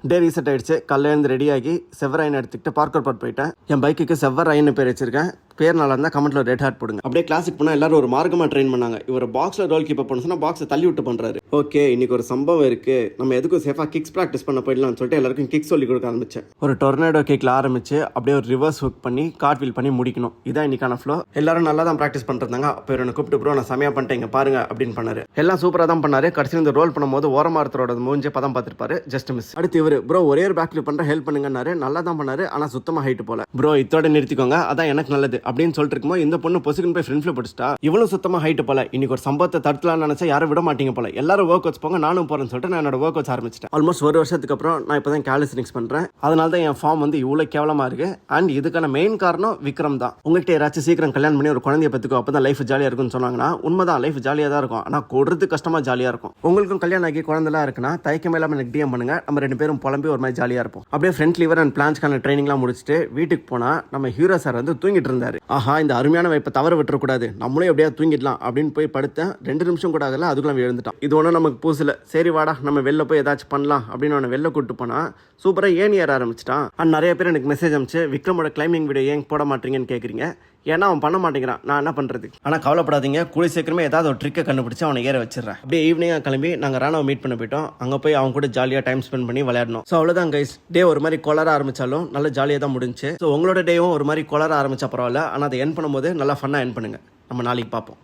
டே reset ஆயிடுச்சு. காலையிலேருந்து ரெடியாகி செவ்வராயின் எடுத்துக்கிட்டு பார்க்கர் பார்ட் போயிட்டேன். என் பைக்குக்கு செவ்வராயின்னு பேர் வச்சிருக்கேன். பேர் நல்லா இருந்தால் கமெண்ட்ல ரெட் ஹார்ட் போடுங்க. அப்படியே கிளாஸுக்கு போனால் எல்லாரும் ஒரு மார்க்கமாக ட்ரெயின் பண்ணாங்க. இவர் பாக்ஸில் ரோல் கீப்பர் பண்ண சொன்னால் பாக்ஸை தள்ளி விட்டு பண்ணுறாரு. ஓகே, இன்னைக்கு ஒரு சம்பவம் இருக்கு, நம்ம எதுக்கும் சேஃபாக கிக்ஸ் ப்ராக்டிஸ் பண்ண போயிடலாம்னு சொல்லிட்டு எல்லாருக்கும் கிக் சொல்லி கொடுக்க ஆரம்பிச்சேன். ஒரு டொர்னேடோ கிக்ல ஆரம்பிச்சு அப்படியே ஒரு ரிவர்ஸ் ஹுக் பண்ணி கார்ட் வீல் பண்ணி முடிக்கணும். இதான் இன்னைக்கான ஃப்ளோ. எல்லாரும் நல்லா தான் ப்ராக்டிஸ் பண்ணிருந்தாங்க. அப்போ என்ன கூப்பிட்டு ப்ரோ நான் செமையா பண்ணிட்டேன் பாருங்க அப்படின்னு பண்ணாரு. எல்லாம் சூப்பராக தான் பண்ணாரு. கடைசியில் இந்த ரோல் பண்ணும்போது ஓரமாரத்தரோட மூஞ்சே பதம் பார்த்துருப்பாரு. Just miss. அடுத்து இவர் ப்ரோ ஒரே ஒரு பேக் ஃபிளிப் பண்ற ஹெல்ப் பண்ணுங்கன்னாரு. நல்லா தான் பண்ணாரு, ஆனால் சுத்தமாக ஹைட் போல. ப்ரோ இதோட நிறுத்திக்கோங்க, அதான் எனக்கு நல்லது அப்படின்னு சொல்லிட்டு இருக்கும்போது இந்த பொண்ணு பொசுக்குன்னு போய் ஃப்ரண்ட் ஃபிளிப் படிச்சிட்டா. இவ்வளவு சுத்தமா ஹைட் போல. இன்னைக்கு ஒரு சம்பவத்தை தடுக்கலாம்னு நினைச்சா யாரும் விட மாட்டீங்க போல. எல்லாரும் ஒர்க் அவுட்ஸ் போங்க, நானும் போறேன்னு சொல்லிட்டு நான் என்னோட ஒர்க் அவுட்ஸ் ஆரம்பிச்சிட்டேன். ஆல்மோஸ்ட் ஒரு வருஷத்துக்கு அப்புறம் நான் இப்பதான் காலிஸ்டனிக்ஸ் பண்றேன். அதனால தான் என் ஃபார்ம் வந்து இவ்வளவு கேவலமா இருக்கு. அண்ட் இதுக்கான மெயின் காரணம் விக்ரம் தான். உங்ககிட்ட யாராச்சும் சீக்கிரம் கல்யாணம் பண்ணி ஒரு குழந்தைய பத்துக்கோ, அப்பதான் லைஃப் ஜாலியா இருக்கும்னு சொன்னாங்கன்னா உண்மைதான், லைஃப் ஜாலியா தான் இருக்கும். ஆனா கொடுறது கஷ்டமா ஜாலியா இருக்கும். உங்களுக்கும் கல்யாணம் ஆகி குழந்தைலாம் இருக்குன்னா தயக்கமே இல்லாம எனக்கு டிஎம் பண்ணுங்க. நம்ம ரெண்டு பேரும் புலம்பி ஒரு மாதிரி ஜாலியா இருப்போம். அப்படியே ஃப்ரண்ட் லிவர் அண்ட் பிளான்ஸ்க்கான ட்ரைனிங்லாம் முடிச்சுட்டு வீட்டுக்கு போனா நம்ம ஹீரோ சார் வந்து தூங்கிட்டு இருந்தாரு. ஆஹா, இந்த அருமையான வாய்ப்பை தவற விட்டுறக்கூடாது, நம்மளே எப்படியா தூங்கிடலாம் அப்படின்னு போய் படுத்தேன். 2 நிமிஷம் கூட ஆகல, அதுக்குள்ள எழுந்துட்டான். இது ஒன்றும் நமக்கு பூசில. சரி வாடா நம்ம வெளில போய் ஏதாச்சும் பண்ணலாம் அப்படின்னு அவனை வெளில கூட்டு போனா சூப்பராக ஏணி ஏற ஆரம்பிச்சிட்டான். அண்ட் நிறைய பேர் எனக்கு மெசேஜ் அனுப்பிச்சு விக்ரமோட கிளைம்பிங் வீடியோ ஏன் போட மாட்டீங்கன்னு கேட்குறீங்க. ஏன்னா அவன் பண்ண மாட்டேங்கிறான், நான் என்ன பண்ணுறது. ஆனால் கவலைப்படாதீங்க, கூடிய சீக்கிரமே ஏதாவது ஒரு ட்ரிக்கை கண்டுபிடிச்சு அவனை ஏற வச்சிடறேன். அப்படியே ஈவினிங்காக கிளம்பி நாங்கள் ராணுவ மீட் பண்ண போயிட்டோம். அங்கே போய் அவங்க கூட ஜாலியாக டைம் ஸ்பெண்ட் பண்ணி விளையாடணும். ஸோ அவ்வளோதான் கைஸ். டே ஒரு மாதிரி கொளர ஆரம்பிச்சாலும் நல்ல ஜாலியாக தான் முடிஞ்சு. ஸோ உங்களோட டேவும் ஒரு மாதிரி கொளர ஆரம்பிச்சா பரவாயில்ல, ஆனால் அதை என் பண்ணும்போது நல்லா ஃபன்னாக என் பண்ணுங்க. நம்ம நாளைக்கு பார்ப்போம்.